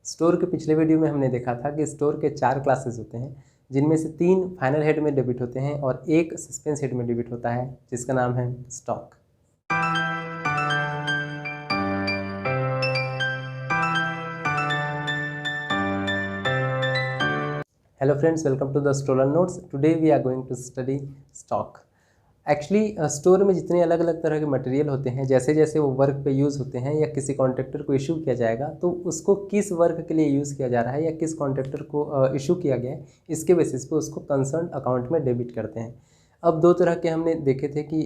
Store के पिछले video में हमने देखा था कि स्टोर के 4 क्लासेस होते हैं, जिनमें से 3 फाइनल हेड में डेबिट होते हैं और 1 सस्पेंस हेड में डेबिट होता है, जिसका नाम है stock. Hello friends, welcome to the stolen notes. Today we are going to study stock. Actually store में जितने अलग अलग तरह के मटेरियल होते हैं, जैसे जैसे वो वर्क पे यूज़ होते हैं या किसी कॉन्ट्रैक्टर को इशू किया जाएगा, तो उसको किस वर्क के लिए यूज़ किया जा रहा है या किस कॉन्ट्रैक्टर को इशू किया गया है, इसके बेसिस पे उसको कंसर्न अकाउंट में डेबिट करते हैं। अब 2 तरह के हमने देखे थे कि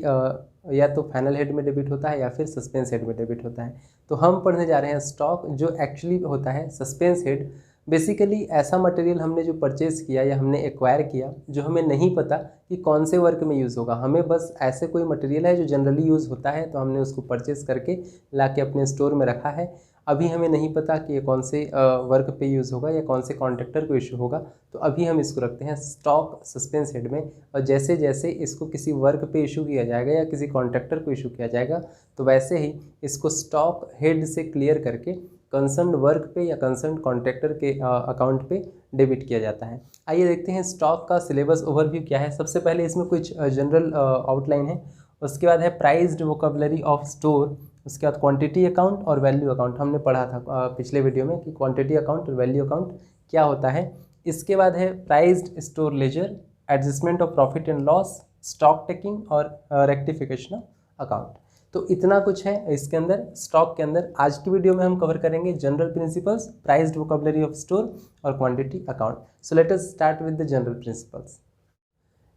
या तो फाइनल हेड में डेबिट होता है या फिर सस्पेंस हेड में डेबिट होता है। तो हम पढ़ने जा रहे हैं स्टॉक, जो एक्चुअली होता है सस्पेंस हेड। बेसिकली ऐसा मटेरियल हमने जो परचेज़ किया या हमने एक्वायर किया जो हमें नहीं पता कि कौन से वर्क में यूज़ होगा। हमें बस ऐसे कोई मटेरियल है जो जनरली यूज़ होता है, तो हमने उसको परचेज़ करके लाके अपने स्टोर में रखा है। अभी हमें नहीं पता कि ये कौन से वर्क पे यूज़ होगा या कौन से कॉन्ट्रैक्टर को इशू होगा, तो अभी हम इसको रखते हैं स्टॉक सस्पेंस हेड में। और जैसे जैसे इसको किसी वर्क पे इशू किया जाएगा या किसी कॉन्ट्रैक्टर को इशू किया जाएगा, तो वैसे ही इसको स्टॉक हेड से क्लियर करके कंसर्न वर्क पे या कंसर्न कॉन्ट्रैक्टर के अकाउंट पे डेबिट किया जाता है। आइए देखते हैं स्टॉक का सिलेबस ओवरव्यू क्या है। सबसे पहले इसमें कुछ जनरल आउटलाइन है, उसके बाद है प्राइस्ड वोकैबुलरी ऑफ स्टोर, उसके बाद क्वांटिटी अकाउंट और वैल्यू अकाउंट। हमने पढ़ा था पिछले वीडियो में कि क्वांटिटी अकाउंट और वैल्यू अकाउंट क्या होता है। इसके बाद है priced store laser, adjustment of profit and loss, stock taking और रेक्टिफिकेशन ऑफ अकाउंट। तो इतना कुछ है इसके अंदर, स्टॉक के अंदर। आज की वीडियो में हम कवर करेंगे general principles, priced vocabulary of store और quantity account. So let us start with the general principles.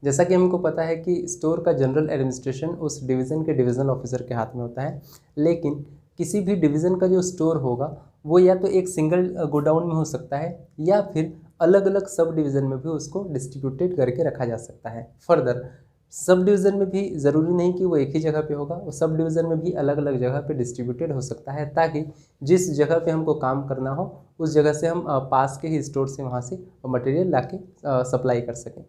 जैसा कि हमको पता है कि स्टोर का जनरल एडमिनिस्ट्रेशन उस डिवीज़न के डिविजनल ऑफिसर के हाथ में होता है, लेकिन किसी भी डिवीज़न का जो स्टोर होगा वो या तो एक सिंगल गोडाउन में हो सकता है या फिर अलग अलग सब डिवीज़न में भी उसको डिस्ट्रीब्यूटेड करके रखा जा सकता है। फर्दर सब डिवीज़न में भी ज़रूरी नहीं कि वो एक ही जगह पे होगा, वो सब डिवीज़न में भी अलग अलग जगह पे डिस्ट्रीब्यूटेड हो सकता है, ताकि जिस जगह पे हमको काम करना हो उस जगह से हम पास के ही स्टोर से वहाँ से मटेरियल ला के सप्लाई कर सकें।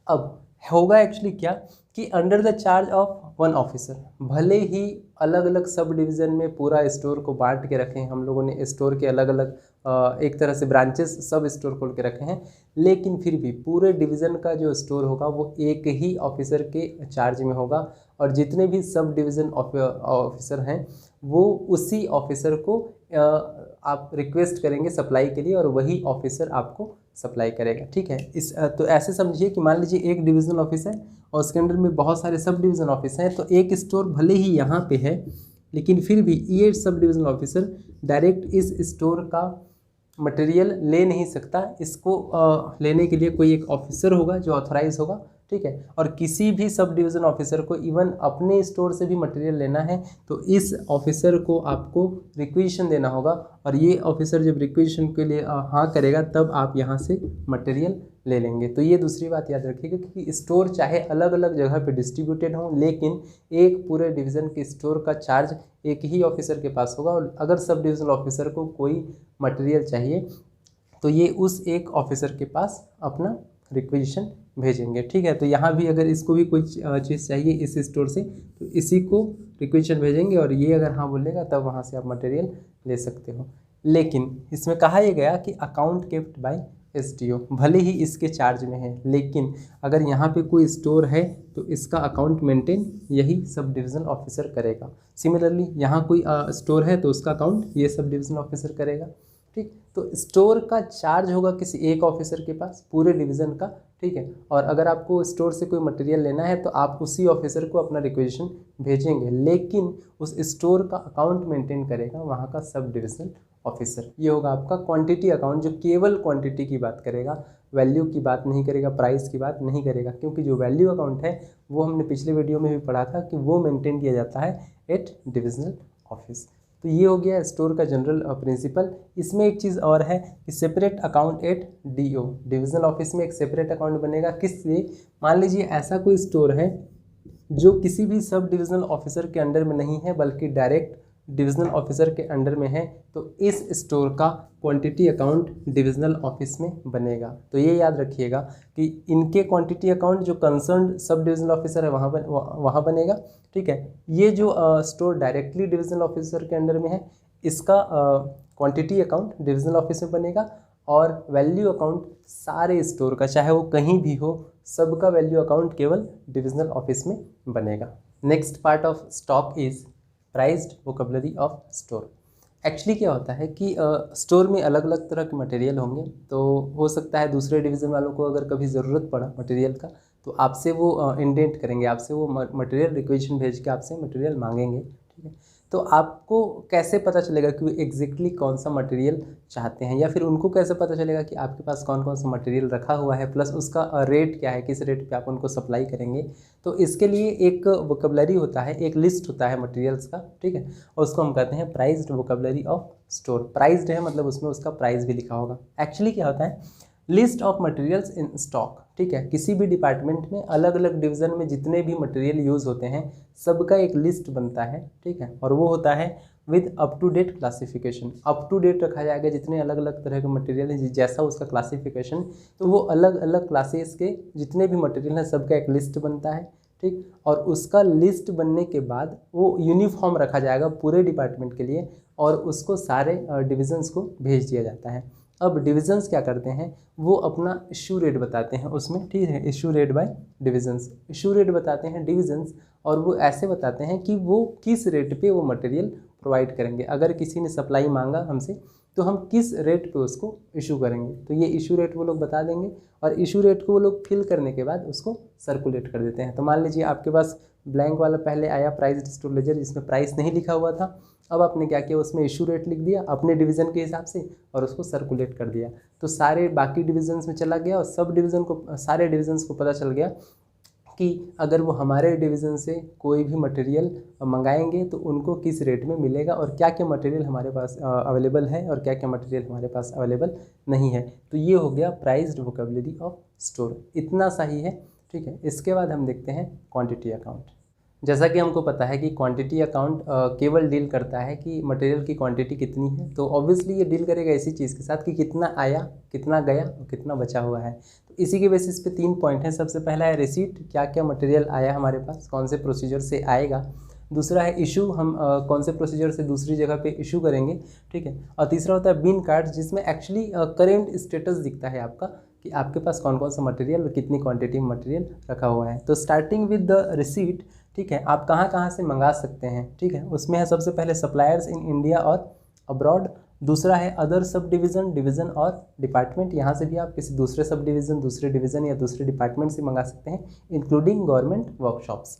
अब होगा एक्चुअली क्या कि under the charge of one officer, भले ही अलग अलग सब डिवीज़न में पूरा स्टोर को बांट के रखे हैं, हम लोगों ने स्टोर के अलग अलग एक तरह से ब्रांचेस सब स्टोर खोल के रखे हैं, लेकिन फिर भी पूरे डिवीज़न का जो स्टोर होगा वो एक ही ऑफिसर के चार्ज में होगा और जितने भी सब डिवीज़न ऑफिसर हैं वो उसी ऑफिसर को आप रिक्वेस्ट करेंगे सप्लाई के लिए और वही ऑफिसर आपको सप्लाई करेगा। ठीक है, इस तो ऐसे समझिए कि मान लीजिए एक डिवीज़नल ऑफिस है और उसके अंडर में बहुत सारे सब डिवीज़न ऑफिस हैं, तो एक स्टोर भले ही यहाँ पे है, लेकिन फिर भी ये सब डिवीज़नल ऑफिसर डायरेक्ट इस स्टोर का मटेरियल ले नहीं सकता। इसको लेने के लिए कोई एक ऑफिसर होगा जो ऑथराइज होगा। ठीक है, और किसी भी सब डिवीज़न ऑफिसर को इवन अपने स्टोर से भी मटेरियल लेना है तो इस ऑफिसर को आपको रिक्वेशन देना होगा, और ये ऑफिसर जब रिक्वेशन के लिए हाँ करेगा तब आप यहाँ से मटेरियल ले लेंगे। तो ये दूसरी बात याद रखिएगा कि स्टोर चाहे अलग अलग जगह पे डिस्ट्रीब्यूटेड हो, लेकिन एक पूरे डिवीज़न के स्टोर का चार्ज एक ही ऑफिसर के पास होगा, और अगर सब डिवीज़नल ऑफिसर को कोई मटेरियल चाहिए तो ये उस एक ऑफिसर के पास अपना रिक्वेशन भेजेंगे। ठीक है, तो यहाँ भी अगर इसको भी कोई चीज़ चाहिए इस स्टोर से तो इसी को रिक्वेशन भेजेंगे और ये अगर हाँ बोलेगा तब वहाँ से आप मटेरियल ले सकते हो। लेकिन इसमें कहा यह गया कि अकाउंट केप्ट बाय SDO, भले ही इसके चार्ज में है, लेकिन अगर यहाँ पे कोई स्टोर है तो इसका अकाउंट मेंटेन यही सब डिवीज़न ऑफिसर करेगा। सिमिलरली यहाँ कोई स्टोर है तो उसका अकाउंट ये सब डिवीज़न ऑफिसर करेगा। ठीक, तो स्टोर का चार्ज होगा किसी एक ऑफिसर के पास पूरे डिवीज़न का। ठीक है, और अगर आपको स्टोर से कोई मटेरियल लेना है तो आप उसी ऑफिसर को अपना रिक्वेशन भेजेंगे, लेकिन उस स्टोर का अकाउंट मेंटेन करेगा वहाँ का सब डिवीज़न ऑफिसर। ये होगा आपका क्वांटिटी अकाउंट, जो केवल क्वांटिटी की बात करेगा, वैल्यू की बात नहीं करेगा, प्राइस की बात नहीं करेगा, क्योंकि जो वैल्यू अकाउंट है वो हमने पिछले वीडियो में भी पढ़ा था कि वो मेंटेन किया जाता है एट डिविजनल ऑफिस। तो ये हो गया स्टोर का जनरल प्रिंसिपल। इसमें एक चीज़ और है कि separate account at DO, divisional office में एक सेपरेट अकाउंट बनेगा। किससे? मान लीजिए ऐसा कोई स्टोर है जो किसी भी सब डिविजनल ऑफिसर के अंडर में नहीं है बल्कि डायरेक्ट डिविजनल ऑफिसर के अंडर में है, तो इस स्टोर का क्वांटिटी अकाउंट डिविजनल ऑफिस में बनेगा। तो ये याद रखिएगा कि इनके क्वांटिटी अकाउंट जो कंसर्न सब डिविजनल ऑफिसर है वहाँ बनेगा। ठीक है, ये जो स्टोर डायरेक्टली डिविजनल ऑफिसर के अंडर में है इसका क्वांटिटी अकाउंट डिविजनल ऑफिस में बनेगा और वैल्यू अकाउंट सारे स्टोर का, चाहे वो कहीं भी हो, सबका वैल्यू अकाउंट केवल डिविजनल ऑफिस में बनेगा। Next part of stock is prized vocabulary of store. Actually क्या होता है कि स्टोर में अलग अलग तरह के मटेरियल होंगे, तो हो सकता है दूसरे डिवीज़न वालों को अगर कभी ज़रूरत पड़ा मटेरियल का तो आपसे वो इंडेंट करेंगे, आपसे वो मटेरियल रिक्वेशन भेज के आपसे मटेरियल मांगेंगे, ठीक है। तो आपको कैसे पता चलेगा कि वो एग्जैक्टली कौन सा मटेरियल चाहते हैं, या फिर उनको कैसे पता चलेगा कि आपके पास कौन कौन सा मटेरियल रखा हुआ है, प्लस उसका रेट क्या है, किस रेट पे आप उनको सप्लाई करेंगे। तो इसके लिए एक वोकेबलरी होता है, एक लिस्ट होता है मटेरियल्स का, ठीक है, और उसको हम कहते हैं prized vocabulary of store. Prized है मतलब उसमें उसका प्राइस भी लिखा होगा। एक्चुअली क्या होता है, list of materials in stock, ठीक है। किसी भी डिपार्टमेंट में अलग अलग डिवीज़न में जितने भी मटेरियल यूज़ होते हैं सबका एक लिस्ट बनता है, ठीक है, और वो होता है with up to date classification. Up to date रखा जाएगा जितने अलग अलग तरह के मटेरियल हैं, जैसा उसका क्लासिफिकेशन, तो वो अलग अलग क्लासेस के जितने भी मटेरियल हैं सबका एक लिस्ट बनता है, ठीक। और उसका लिस्ट बनने के बाद वो यूनिफॉर्म रखा जाएगा पूरे डिपार्टमेंट के लिए और उसको सारे डिविजन्स को भेज दिया जाता है। अब डिविजन्स क्या करते हैं, वो अपना इशू रेट बताते हैं उसमें, ठीक है, issue rate by divisions, issue rate बताते हैं डिविजन्स, और वो ऐसे बताते हैं कि वो किस रेट पे वो मटेरियल प्रोवाइड करेंगे। अगर किसी ने सप्लाई मांगा हमसे तो हम किस रेट पे उसको इशू करेंगे, तो ये इशू रेट वो लोग बता देंगे और इशू रेट को वो लोग फिल करने के बाद उसको सर्कुलेट कर देते हैं। तो मान लीजिए आपके पास ब्लैंक वाला पहले आया प्राइस स्टोर लेजर जिसमें प्राइस नहीं लिखा हुआ था, अब आपने क्या किया, उसमें इशू रेट लिख दिया अपने डिवीज़न के हिसाब से और उसको सर्कुलेट कर दिया, तो सारे बाकी डिविजन्स में चला गया और सब डिवीज़न को, सारे डिविजन्स को पता चल गया कि अगर वो हमारे डिवीज़न से कोई भी मटेरियल मंगाएंगे तो उनको किस रेट में मिलेगा और क्या क्या मटेरियल हमारे पास अवेलेबल है और क्या क्या मटेरियल हमारे पास अवेलेबल नहीं है। तो ये हो गया प्राइज्ड वोकेबलरी ऑफ स्टोर, इतना सा ही है, ठीक है। इसके बाद हम देखते हैं क्वांटिटी अकाउंट। जैसा कि हमको पता है कि क्वांटिटी अकाउंट केवल डील करता है कि मटेरियल की क्वांटिटी कितनी है, तो ऑब्वियसली ये डील करेगा इसी चीज़ के साथ कि कितना आया, कितना गया और कितना बचा हुआ है। तो इसी के बेसिस पे 3 पॉइंट हैं। सबसे पहला है रिसीट, क्या क्या मटेरियल आया हमारे पास, कौन से प्रोसीजर से आएगा। दूसरा है इशू, हम कौन से प्रोसीजर से दूसरी जगह पे इशू करेंगे, ठीक है। और तीसरा होता है बिन कार्ड, जिसमें एक्चुअली करेंट स्टेटस दिखता है आपका कि आपके पास कौन कौन सा मटेरियल और कितनी क्वांटिटी में मटेरियल रखा हुआ है। तो स्टार्टिंग विद द रिसीट, ठीक है, आप कहाँ कहाँ से मंगा सकते हैं, ठीक है। उसमें है सबसे पहले सप्लायर्स इन इंडिया और अब्रॉड, दूसरा है अदर सब डिवीज़न, डिवीज़न और डिपार्टमेंट, यहाँ से भी आप किसी दूसरे सब डिवीज़न, दूसरे डिवीज़न या दूसरे डिपार्टमेंट से मंगा सकते हैं, इंक्लूडिंग गवर्नमेंट वर्कशॉप्स।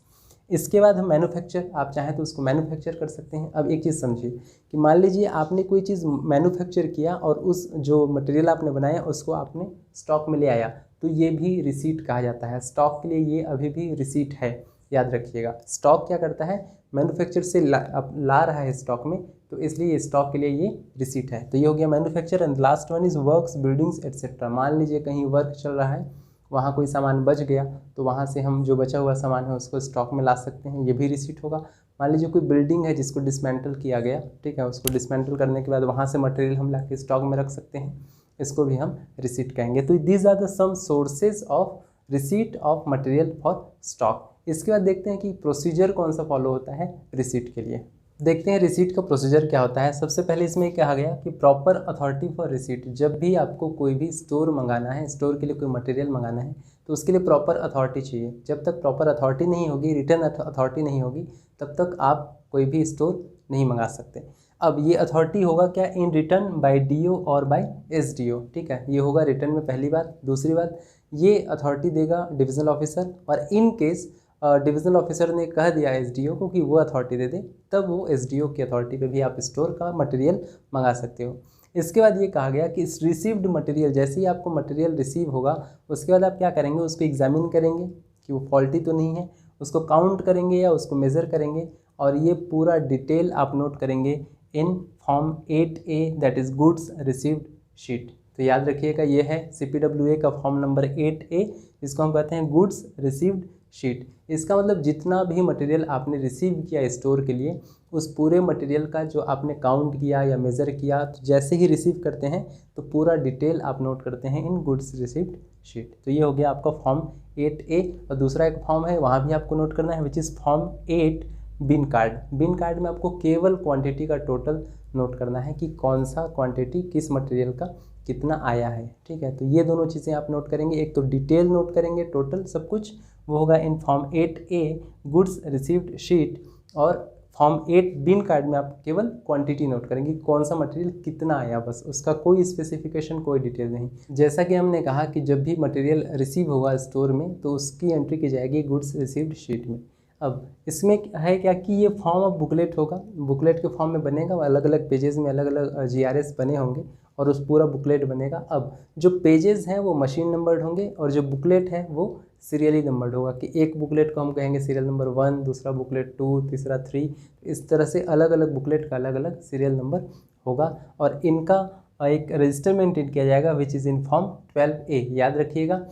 इसके बाद हम मैन्युफैक्चर, आप चाहें तो उसको मैन्युफैक्चर कर सकते हैं। अब एक चीज़ समझिए कि मान लीजिए आपने कोई चीज़ मैन्युफैक्चर किया और उस जो मटेरियल आपने बनाया उसको आपने स्टॉक में ले आया, तो ये भी रिसीट कहा जाता है। स्टॉक के लिए ये अभी भी रिसीट है, याद रखिएगा। स्टॉक क्या करता है, मैन्युफैक्चर से ला रहा है स्टॉक में, तो इसलिए स्टॉक के लिए ये रिसीट है। तो ये हो गया manufacture. And last one is works, buildings etcetera. मान लीजिए कहीं वर्क चल रहा है, वहाँ कोई सामान बच गया, तो वहाँ से हम जो बचा हुआ सामान है उसको स्टॉक में ला सकते हैं, ये भी रिसीट होगा। मान लीजिए कोई बिल्डिंग है जिसको डिसमेंटल किया गया, ठीक है, उसको डिसमेंटल करने के बाद वहाँ से मटेरियल हम ला के स्टॉक में रख सकते हैं, इसको भी हम रिसीट कहेंगे। तो these are the some sources of receipt of material for stock. इसके बाद देखते हैं कि प्रोसीजर कौन सा फॉलो होता है रिसीट के लिए। देखते हैं रिसीट का प्रोसीजर क्या होता है। सबसे पहले इसमें कहा गया कि प्रॉपर अथॉरिटी फॉर रिसीट। जब भी आपको कोई भी स्टोर मंगाना है, स्टोर के लिए कोई मटेरियल मंगाना है, तो उसके लिए प्रॉपर अथॉरिटी चाहिए। जब तक प्रॉपर अथॉरिटी नहीं होगी, रिटर्न अथॉरिटी नहीं होगी, तब तक आप कोई भी स्टोर नहीं मंगा सकते। अब ये अथॉरिटी होगा क्या, इन रिटर्न बाय डीओ और बाय एसडीओ, ठीक है, ये होगा रिटर्न में, पहली बात। दूसरी बात, ये अथॉरिटी देगा डिविजनल ऑफिसर, और इन केस डिविजनल ऑफिसर ने कह दिया एसडीओ को कि वो अथॉरिटी दे दे, तब वो एसडीओ की अथॉरिटी पे भी आप स्टोर का मटेरियल मंगा सकते हो। इसके बाद ये कहा गया कि रिसीव्ड मटेरियल, जैसे ही आपको मटेरियल रिसीव होगा उसके बाद आप क्या करेंगे, उसको एग्जामिन करेंगे कि वो फॉल्टी तो नहीं है, उसको काउंट करेंगे या उसको मेज़र करेंगे, और ये पूरा डिटेल आप नोट करेंगे in form 8A, that is goods received sheet. तो याद रखिएगा, ये है CPWA का फॉर्म नंबर 8A, जिसको हम कहते हैं गुड्स रिसीव्ड शीट। इसका मतलब जितना भी मटेरियल आपने रिसीव किया स्टोर के लिए, उस पूरे मटेरियल का जो आपने काउंट किया या मेज़र किया, तो जैसे ही रिसीव करते हैं तो पूरा डिटेल आप नोट करते हैं इन गुड्स रिसीव्ड शीट। तो ये हो गया आपका फॉर्म 8A। और दूसरा एक फॉर्म है, वहाँ भी आपको नोट करना है, which is form 8 bin card. Bin card में आपको केवल क्वांटिटी का टोटल नोट करना है कि कौन सा क्वांटिटी किस मटेरियल का कितना आया है, ठीक है। तो ये दोनों चीज़ें आप नोट करेंगे, एक तो डिटेल नोट करेंगे टोटल सब कुछ, वो होगा in form 8A goods received sheet, और फॉर्म 8 बिन कार्ड में आप केवल क्वांटिटी नोट करेंगे कौन सा मटेरियल कितना आया, बस उसका कोई स्पेसिफिकेशन कोई डिटेल नहीं। जैसा कि हमने कहा कि जब भी मटेरियल रिसीव होगा स्टोर में तो उसकी एंट्री की जाएगी गुड्स रिसीव्ड शीट में। अब इसमें है क्या कि ये फॉर्म अब बुकलेट होगा, बुकलेट के फॉर्म में बनेगा, अलग अलग पेजेस में अलग अलग GRS बने होंगे और उस पूरा बुकलेट बनेगा। अब जो पेजेस हैं वो मशीन नंबर्ड होंगे और जो बुकलेट है वो सीरियली नंबर्ड होगा, कि एक बुकलेट को हम कहेंगे सीरियल नंबर 1, दूसरा बुकलेट 2, तीसरा 3, इस तरह से अलग अलग बुकलेट का अलग अलग सीरियल नंबर होगा और इनका एक रजिस्टर मेंटेन किया जाएगा which is in form 12A। याद रखिएगा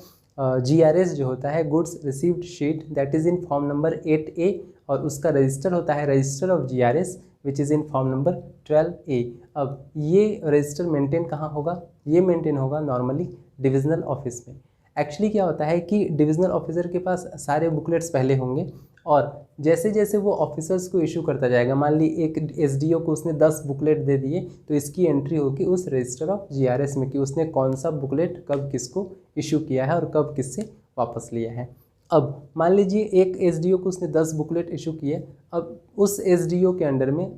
GRS जो होता है goods received sheet that is in form number 8A और उसका रजिस्टर होता है register of GRS which is in form number 12A। अब ये रजिस्टर मेंटेन कहाँ होगा, ये मेंटेन होगा नॉर्मली डिविजनल ऑफिस में। एक्चुअली क्या होता है कि डिविजनल ऑफिसर के पास सारे बुकलेट्स पहले होंगे और जैसे जैसे वो ऑफिसर्स को इशू करता जाएगा, मान ली एक SDO को उसने 10 बुकलेट दे दिए तो इसकी एंट्री होगी उस रजिस्टर ऑफ GRS में कि उसने कौन सा बुकलेट कब किसको इशू किया है और कब किससे वापस लिया है। अब मान लीजिए एक SDO को उसने 10 बुकलेट इशू किए, अब उस SDO के अंडर में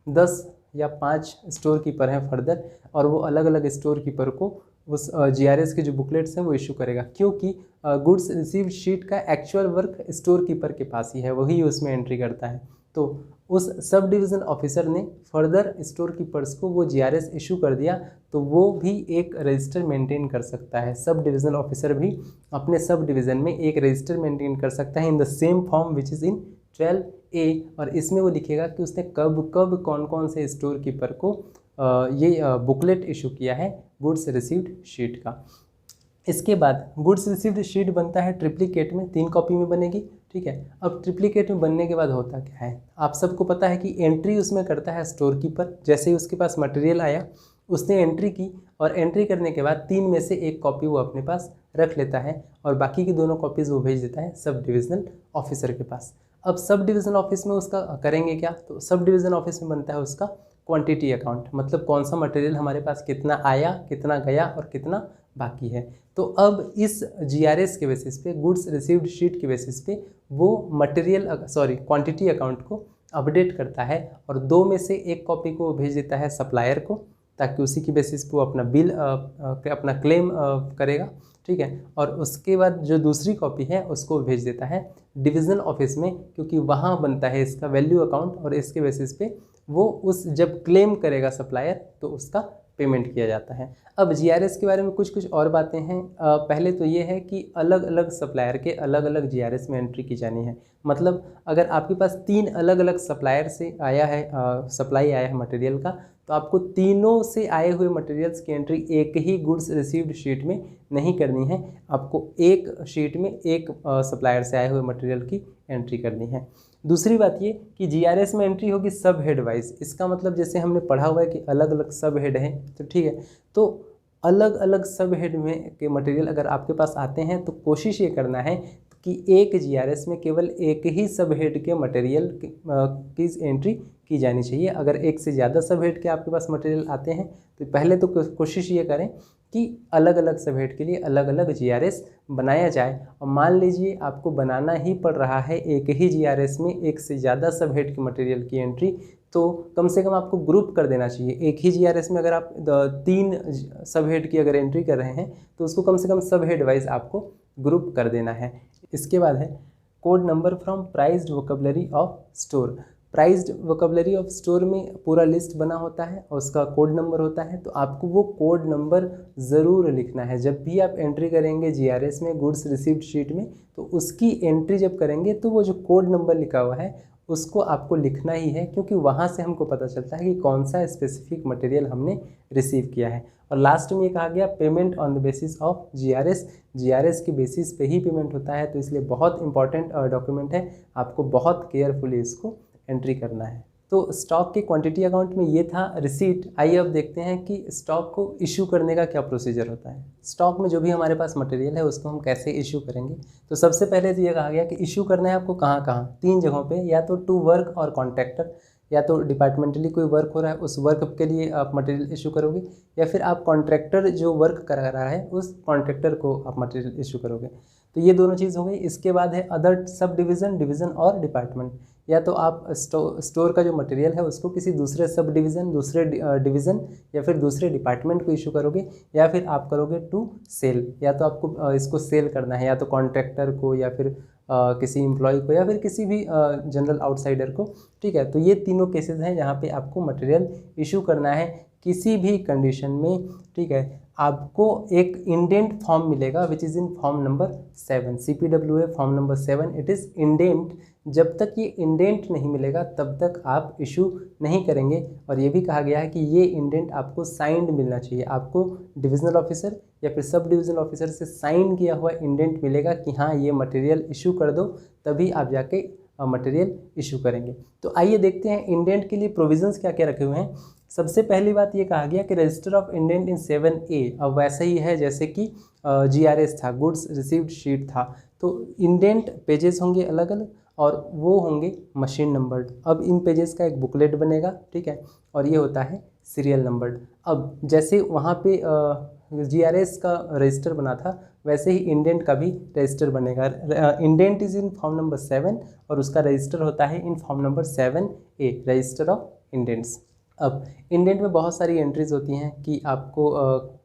10 या 5 स्टोर कीपर हैं फर्दर और वो अलग अलग स्टोर कीपर को उस GRS के जो बुकलेट्स हैं वो इशू करेगा, क्योंकि गुड्स रिसीव्ड शीट का एक्चुअल वर्क स्टोर कीपर के पास ही है, वही उसमें एंट्री करता है। तो उस सब डिवीज़न ऑफिसर ने फर्दर स्टोर कीपर्स को वो GRS इशू कर दिया तो वो भी एक रजिस्टर मेंटेन कर सकता है। सब डिवीज़न ऑफिसर भी अपने सब डिवीज़न में एक रजिस्टर मेंटेन कर सकता है in the same form which is in 12A और इसमें वो लिखेगा कि उसने कब कब कौन कौन से स्टोर कीपर को ये बुकलेट इशू किया है गुड्स रिसीव्ड शीट का। इसके बाद गुड्स रिसीव्ड शीट बनता है ट्रिप्लिकेट में, 3 कॉपी में बनेगी, ठीक है। अब ट्रिप्लिकेट में बनने के बाद होता क्या है, आप सबको पता है कि एंट्री उसमें करता है स्टोर कीपर। जैसे ही उसके पास मटेरियल आया उसने एंट्री की और एंट्री करने के बाद 3 में से 1 कॉपी वो अपने पास रख लेता है और बाकी की दोनों कॉपीज़ वो भेज देता है सब डिविजनल ऑफिसर के पास। अब सब डिविजनल ऑफिस में उसका करेंगे क्या, तो सब डिविजनल ऑफिस में बनता है उसका क्वांटिटी अकाउंट, मतलब कौन सा मटेरियल हमारे पास कितना आया, कितना गया और कितना बाकी है। तो अब इस GRS के बेसिस पे, गुड्स रिसीव्ड शीट के बेसिस पे वो क्वांटिटी अकाउंट को अपडेट करता है और 2 में से 1 कॉपी को भेज देता है सप्लायर को ताकि उसी की बेसिस पे वो अपना बिल अपना क्लेम करेगा, ठीक है। और उसके बाद जो दूसरी कॉपी है उसको भेज देता है डिविजनल ऑफिस में, क्योंकि वहाँ बनता है इसका वैल्यू अकाउंट और इसके बेसिस पे वो उस जब क्लेम करेगा सप्लायर तो उसका पेमेंट किया जाता है। अब GRS के बारे में कुछ और बातें हैं। पहले तो ये है कि अलग अलग सप्लायर के अलग अलग GRS में एंट्री की जानी है। मतलब अगर आपके पास 3 अलग अलग सप्लायर से आया है सप्लाई आया है मटेरियल का, तो आपको तीनों से आए हुए मटेरियल्स की एंट्री एक ही गुड्स रिसीव्ड शीट में नहीं करनी है, आपको एक शीट में एक सप्लायर से आए हुए मटेरियल की एंट्री करनी है। दूसरी बात ये कि GRS में एंट्री होगी सब हेड वाइज। इसका मतलब जैसे हमने पढ़ा हुआ है कि अलग अलग सब हेड हैं, तो ठीक है, तो अलग अलग सब हेड में के मटेरियल अगर आपके पास आते हैं तो कोशिश ये करना है कि एक GRS में केवल एक ही सब हेड के मटेरियल की एंट्री की जानी चाहिए। अगर एक से ज़्यादा सब हेड के आपके पास मटेरियल आते हैं तो पहले तो कोशिश ये करें कि अलग अलग सब हेड के लिए अलग अलग GRS बनाया जाए। और मान लीजिए आपको बनाना ही पड़ रहा है एक ही GRS में एक से ज़्यादा सब हेड के मटेरियल की एंट्री, तो कम से कम आपको ग्रुप कर देना चाहिए। एक ही GRS में अगर आप 3 सब हेड की अगर एंट्री कर रहे हैं तो उसको कम से कम सब हेड वाइज आपको ग्रुप कर देना है। इसके बाद है code number from prized vocabulary of store. Prized vocabulary of store में पूरा लिस्ट बना होता है और उसका कोड नंबर होता है, तो आपको वो कोड नंबर ज़रूर लिखना है। जब भी आप एंट्री करेंगे GRS में गुड्स रिसीव्ड शीट में, तो उसकी एंट्री जब करेंगे तो वो जो कोड नंबर लिखा हुआ है उसको आपको लिखना ही है, क्योंकि वहाँ से हमको पता चलता है कि कौन सा स्पेसिफिक मटेरियल हमने रिसीव किया है। और लास्ट में ये कहा गया payment on the basis of GRS के बेसिस पे ही पेमेंट होता है, तो इसलिए बहुत इंपॉर्टेंट डॉक्यूमेंट है, आपको बहुत केयरफुली इसको एंट्री करना है। तो स्टॉक के क्वांटिटी अकाउंट में ये था रिसीट। आइए अब देखते हैं कि स्टॉक को इशू करने का क्या प्रोसीजर होता है। स्टॉक में जो भी हमारे पास मटेरियल है उसको हम कैसे इशू करेंगे। तो सबसे पहले तो ये कहा गया कि इशू करना है आपको कहाँ कहाँ, 3 जगहों पे, या तो टू वर्क और कॉन्ट्रैक्टर, या तो डिपार्टमेंटली कोई वर्क हो रहा है उस वर्क के लिए आप मटेरियल इशू करोगे, या फिर आप कॉन्ट्रैक्टर जो वर्क करा रहा है उस कॉन्ट्रैक्टर को आप मटेरियल इशू करोगे। तो ये दोनों चीज़ हो गई। इसके बाद है अदर सब डिवीज़न, डिवीज़न और डिपार्टमेंट। या तो आप स्टोर का जो मटेरियल है उसको किसी दूसरे सब डिवीज़न, दूसरे डिवीज़न या फिर दूसरे डिपार्टमेंट को इशू करोगे, या फिर आप करोगे टू सेल। या तो आपको इसको सेल करना है या तो कॉन्ट्रैक्टर को, या फिर किसी एम्प्लॉय को, या फिर किसी भी जनरल आउटसाइडर को। ठीक है, तो ये तीनों केसेस हैं जहाँ पे आपको मटेरियल इशू करना है किसी भी कंडीशन में। ठीक है, आपको एक इंडेंट फॉर्म मिलेगा which is in form number 7, CPWA form number 7। It is indent. जब तक ये इंडेंट नहीं मिलेगा तब तक आप इशू नहीं करेंगे। और ये भी कहा गया है कि ये इंडेंट आपको साइंड मिलना चाहिए। आपको डिविजनल ऑफिसर या फिर सब डिविजनल ऑफिसर से साइन किया हुआ इंडेंट मिलेगा कि हाँ ये मटेरियल इशू कर दो, तभी आप जाके मटेरियल इशू करेंगे। तो आइए देखते हैं इंडेंट के लिए प्रोविजंस क्या क्या रखे हुए हैं। सबसे पहली बात ये कहा गया कि register of indent in 7A अब वैसा ही है जैसे कि GRS था, गुड्स रिसीव्ड शीट था। तो इंडेंट पेजेस होंगे अलग अलग और वो होंगे मशीन नंबर्ड। अब इन पेजेस का एक बुकलेट बनेगा, ठीक है, और ये होता है सीरियल नंबर्ड। अब जैसे वहाँ पे GRS का रजिस्टर बना था वैसे ही इंडेंट का भी रजिस्टर बनेगा। Indent is in form number 7 और उसका रजिस्टर होता है in form number 7A, register of indents. अब इंडेंट में बहुत सारी एंट्रीज होती हैं कि आपको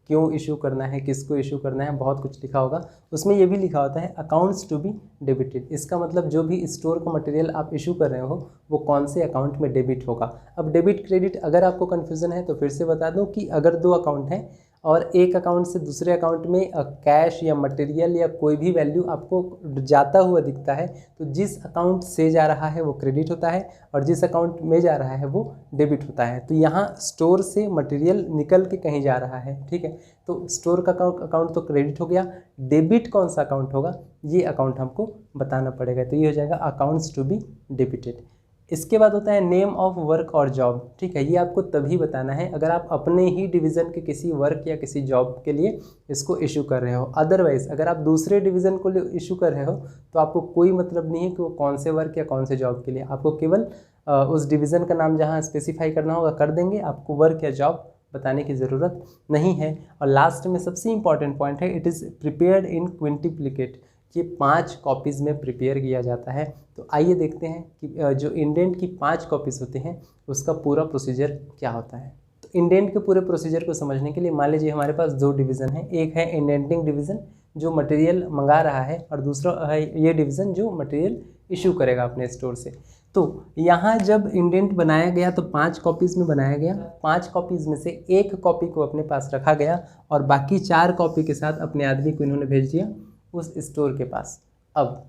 क्यों इशू करना है, किसको इशू करना है, बहुत कुछ लिखा होगा। उसमें ये भी लिखा होता है अकाउंट्स टू बी डेबिटेड। इसका मतलब जो भी स्टोर का मटेरियल आप इशू कर रहे हो वो कौन से अकाउंट में डेबिट होगा। अब डेबिट क्रेडिट अगर आपको कन्फ्यूज़न है तो फिर से बता दूं कि अगर 2 अकाउंट हैं और एक अकाउंट से दूसरे अकाउंट में कैश या मटेरियल या कोई भी वैल्यू आपको जाता हुआ दिखता है तो जिस अकाउंट से जा रहा है वो क्रेडिट होता है और जिस अकाउंट में जा रहा है वो डेबिट होता है। तो यहाँ स्टोर से मटेरियल निकल के कहीं जा रहा है, ठीक है, तो स्टोर का अकाउंट तो क्रेडिट हो गया। डेबिट कौन सा अकाउंट होगा ये अकाउंट हमको बताना पड़ेगा। तो ये हो जाएगा अकाउंट्स टू बी डेबिटेड। इसके बाद होता है नेम ऑफ वर्क और जॉब। ठीक है, ये आपको तभी बताना है अगर आप अपने ही डिवीज़न के किसी वर्क या किसी जॉब के लिए इसको इशू कर रहे हो। अदरवाइज़ अगर आप दूसरे डिवीज़न को इशू कर रहे हो तो आपको कोई मतलब नहीं है कि वो कौन से वर्क या कौन से जॉब के लिए। आपको केवल उस डिवीज़न का नाम जहाँ स्पेसिफाई करना होगा कर देंगे, आपको वर्क या जॉब बताने की ज़रूरत नहीं है। और लास्ट में सबसे इम्पॉर्टेंट पॉइंट है, इट इज़ प्रिपेयर्ड इन क्विंटिप्लिकेट। ये 5 कॉपीज़ में प्रिपेयर किया जाता है। तो आइए देखते हैं कि जो इंडेंट की 5 कॉपीज़ होते हैं उसका पूरा प्रोसीजर क्या होता है। तो इंडेंट के पूरे प्रोसीजर को समझने के लिए मान लीजिए हमारे पास 2 डिवीज़न है। एक है इंडेंटिंग डिवीज़न जो मटेरियल मंगा रहा है और दूसरा है ये डिवीज़न जो मटेरियल इशू करेगा अपने स्टोर से। तो यहाँ जब इंडेंट बनाया गया तो 5 कॉपीज़ में बनाया गया। 5 कॉपीज़ में से 1 कॉपी को अपने पास रखा गया और बाकी 4 कॉपी के साथ अपने आदमी को इन्होंने भेज दिया उस स्टोर के पास। अब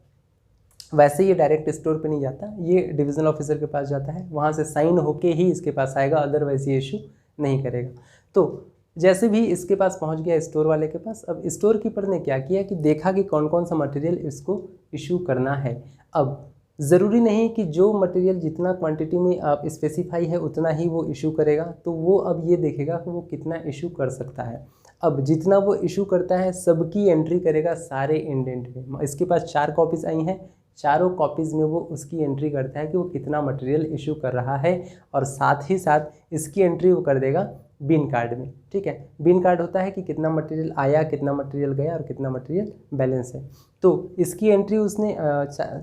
वैसे ये डायरेक्ट स्टोर पे नहीं जाता, ये डिविजनल ऑफिसर के पास जाता है, वहाँ से साइन होके ही इसके पास आएगा, अदरवाइज ये इशू नहीं करेगा। तो जैसे भी इसके पास पहुँच गया स्टोर वाले के पास, अब स्टोर कीपर ने क्या किया कि देखा कि कौन कौन सा मटेरियल इसको इशू करना है। अब ज़रूरी नहीं कि जो मटेरियल जितना क्वांटिटी में आप स्पेसिफाई है उतना ही वो इशू करेगा, तो वो अब ये देखेगा कि वो कितना इशू कर सकता है। अब जितना वो इशू करता है सबकी एंट्री करेगा सारे इंडेंट में। इसके पास 4 कॉपीज़ आई हैं, चारों कॉपीज़ में वो उसकी एंट्री करता है कि वो कितना मटेरियल इशू कर रहा है और साथ ही साथ इसकी एंट्री वो कर देगा बिन कार्ड में। ठीक है, बिन कार्ड होता है कि कितना मटेरियल आया, कितना मटेरियल गया और कितना मटेरियल बैलेंस है। तो इसकी एंट्री उसने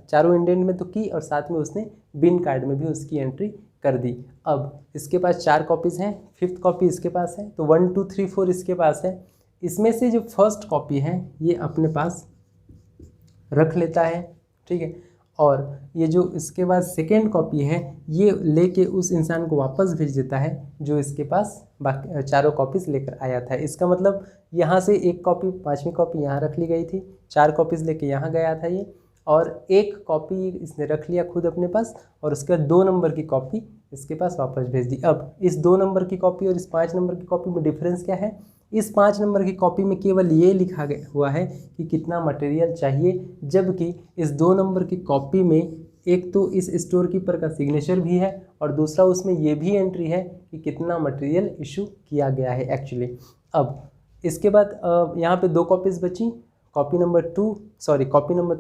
चारों इंडेंट में तो की और साथ में उसने बिन कार्ड में भी उसकी एंट्री कर दी। अब इसके पास 4 कॉपीज़ हैं, 5th कॉपी इसके पास है, तो 1 2 3 4 इसके पास है। इसमें से जो फर्स्ट कॉपी है ये अपने पास रख लेता है, ठीक है, और ये जो इसके बाद सेकेंड कॉपी है ये लेके उस इंसान को वापस भेज देता है जो इसके पास बाकी चारों कॉपीज़ लेकर आया था। इसका मतलब यहाँ से एक कॉपी 5वीं कॉपी यहाँ रख ली गई थी, 4 कॉपीज़ लेके यहाँ गया था ये, और एक कॉपी इसने रख लिया खुद अपने पास और उसके बाद 2 नंबर की कॉपी इसके पास वापस भेज दी। अब इस 2 नंबर की कॉपी और इस 5 नंबर की कॉपी में डिफरेंस क्या है? इस 5 नंबर की कॉपी में केवल ये लिखा गया हुआ है कि कितना मटेरियल चाहिए, जबकि इस 2 नंबर की कॉपी में एक तो इस स्टोर कीपर का सिग्नेचर भी है और दूसरा उसमें ये भी एंट्री है कि कितना मटेरियल इशू किया गया है एक्चुअली। अब इसके बाद यहाँ पे 2 कॉपीज़ बची, copy number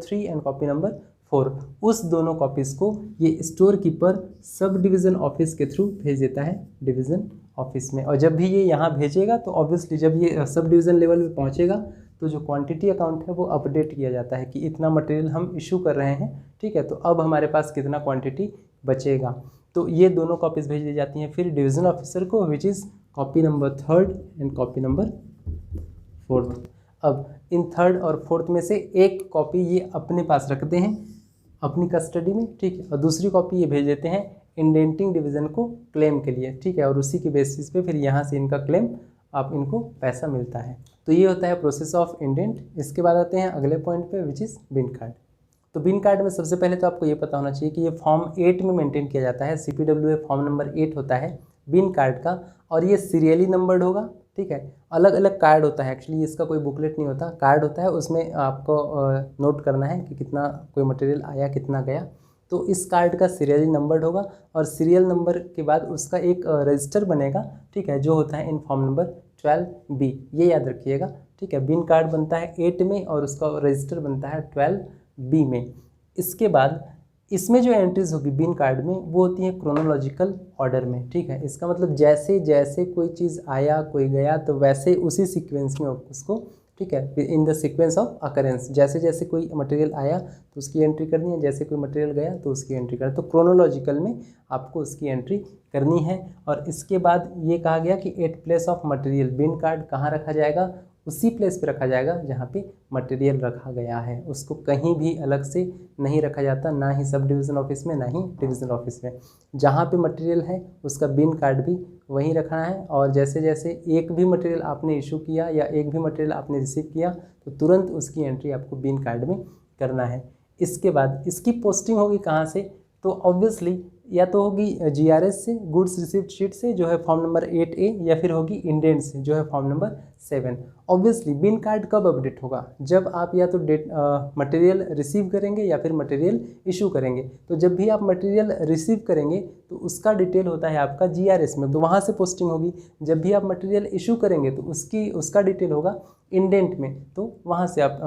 3 and copy number 4। उस दोनों कॉपीज़ को ये store keeper sub division office के थ्रू भेज देता है डिवीज़न ऑफिस में। और जब भी ये यहाँ भेजेगा तो ऑब्वियसली जब ये सब डिवीज़न लेवल पे पहुँचेगा तो जो क्वांटिटी अकाउंट है वो अपडेट किया जाता है कि इतना मटेरियल हम इशू कर रहे हैं, ठीक है, तो अब हमारे पास कितना क्वांटिटी बचेगा। तो ये दोनों कॉपीज़ भेज दी जाती हैं फिर डिवीज़न ऑफिसर को, which is copy number 3 and copy number 4। अब इन 3rd और 4th में से एक कॉपी ये अपने पास रखते हैं अपनी कस्टडी में, ठीक है, और दूसरी कॉपी ये भेज देते हैं इंडेंटिंग डिवीज़न को क्लेम के लिए, ठीक है, और उसी के बेसिस पे फिर यहाँ से इनका क्लेम आप इनको पैसा मिलता है। तो ये होता है प्रोसेस ऑफ इंडेंट। इसके बाद आते हैं अगले पॉइंट पे, विच इज़ बिन कार्ड। तो बिन कार्ड में सबसे पहले तो आपको ये पता होना चाहिए कि ये फॉर्म 8 में मेंटेन किया जाता है। CPWA फॉर्म नंबर 8 होता है बिन कार्ड का, और ये सीरियली नंबर्ड होगा, ठीक है। अलग अलग कार्ड होता है एक्चुअली, इसका कोई बुकलेट नहीं होता, कार्ड होता है, उसमें आपको नोट करना है कि कितना कोई मटेरियल आया, कितना गया। तो इस कार्ड का सीरियली नंबर्ड होगा और सीरियल नंबर के बाद उसका एक रजिस्टर बनेगा, ठीक है, जो होता है इन फॉर्म नंबर 12B, ये याद रखिएगा, ठीक है। बिन कार्ड बनता है 8 में और उसका रजिस्टर बनता है 12B में। इसके बाद इसमें जो एंट्रीज होगी बिन कार्ड में वो होती है क्रोनोलॉजिकल ऑर्डर में, ठीक है। इसका मतलब जैसे जैसे कोई चीज़ आया, कोई गया, तो वैसे उसी सीक्वेंस में उसको, ठीक है, in the sequence of occurrence, जैसे जैसे कोई मटेरियल आया तो उसकी एंट्री करनी है, जैसे कोई मटेरियल गया तो उसकी एंट्री करनी है। तो क्रोनोलॉजिकल में आपको उसकी एंट्री करनी है। और इसके बाद ये कहा गया कि at place of material, bin card कहाँ रखा जाएगा, उसी प्लेस पे रखा जाएगा जहाँ पे मटेरियल रखा गया है, उसको कहीं भी अलग से नहीं रखा जाता, ना ही सब डिवीज़न ऑफिस में, ना ही डिवीज़न ऑफिस में। जहाँ पे मटेरियल है उसका बिन कार्ड भी वहीं रखना है। और जैसे जैसे एक भी मटेरियल आपने इशू किया या एक भी मटेरियल आपने रिसीव किया तो तुरंत उसकी एंट्री आपको बिन कार्ड में करना है। इसके बाद इसकी पोस्टिंग होगी कहाँ से, तो ऑब्वियसली या तो होगी GRS से, गुड्स रिसीव्ड शीट से, जो है फॉर्म नंबर 8A, या फिर होगी इंडेंट से, जो है फॉर्म नंबर 7। ऑब्वियसली बिन कार्ड कब अपडेट होगा, जब आप या तो मटेरियल रिसीव करेंगे या फिर मटेरियल इशू करेंगे। तो जब भी आप मटेरियल रिसीव करेंगे तो उसका डिटेल होता है आपका GRS में, तो वहाँ से पोस्टिंग होगी। जब भी आप मटेरियल इशू करेंगे तो उसका डिटेल होगा इंडेंट में, तो वहाँ से आप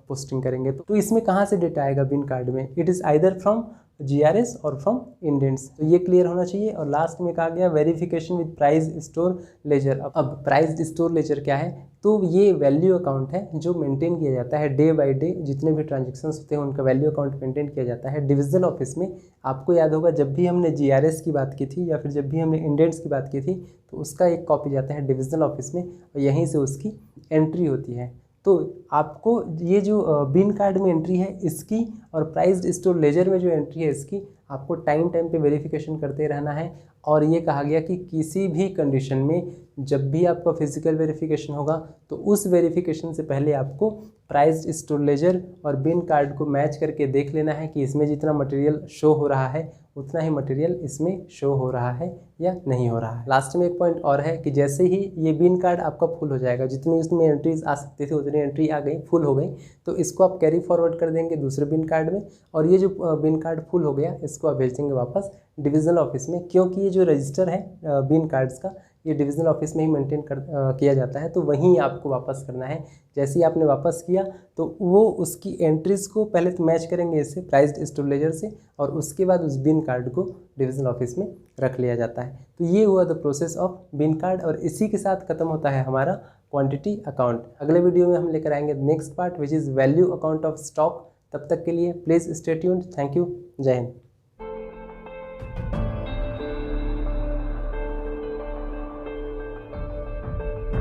पोस्टिंग करेंगे। तो इसमें कहाँ से डेटा आएगा बिन कार्ड में, it is either from GRS और फ्रॉम इंडेंट्स, तो ये क्लियर होना चाहिए। और लास्ट में कहा गया verification with price store laser. अब प्राइस स्टोर लेजर क्या है, तो ये वैल्यू अकाउंट है जो मेंटेन किया जाता है डे बाय डे, जितने भी ट्रांजेक्शन्स होते हैं उनका वैल्यू अकाउंट मेंटेन किया जाता है डिविजनल ऑफिस में। आपको याद होगा जब भी हमने GRS की बात की थी या फिर जब भी हमने इंडेंट्स की बात की थी तो उसका एक कॉपी जाता है डिविजनल ऑफिस में और यहीं से उसकी एंट्री होती है। तो आपको ये जो बिन कार्ड में एंट्री है इसकी और प्राइस्ड स्टोर लेजर में जो एंट्री है इसकी आपको टाइम टाइम पे वेरिफिकेशन करते रहना है। और ये कहा गया कि किसी भी कंडीशन में जब भी आपका फिजिकल वेरिफिकेशन होगा तो उस वेरिफिकेशन से पहले आपको प्राइस्ड स्टोर लेजर और बिन कार्ड को मैच करके देख लेना है कि इसमें जितना मटेरियल शो हो रहा है उतना ही मटेरियल इसमें शो हो रहा है या नहीं हो रहा है। लास्ट में एक पॉइंट और है कि जैसे ही ये बिन कार्ड आपका फुल हो जाएगा, जितनी इसमें एंट्रीज आ सकती थी उतनी एंट्री आ गई, फुल हो गई, तो इसको आप कैरी फॉरवर्ड कर देंगे दूसरे बिन कार्ड में। और ये जो बिन कार्ड फुल हो गया इसको आप भेज देंगे वापस डिविजनल ऑफिस में, क्योंकि ये जो रजिस्टर है बिन कार्ड्स का ये डिविजनल ऑफिस में ही मेंटेन किया जाता है, तो वहीं आपको वापस करना है। जैसे ही आपने वापस किया तो वो उसकी एंट्रीज़ को पहले तो मैच करेंगे इससे प्राइस्ड स्टोर लेजर से और उसके बाद उस बिन कार्ड को डिविजनल ऑफिस में रख लिया जाता है। तो ये हुआ the process of bin card और इसी के साथ खत्म होता है हमारा क्वांटिटी अकाउंट। अगले वीडियो में हम लेकर आएंगे next part which is value account of stock. तब तक के लिए please stay tuned. Thank you. जय हिंद।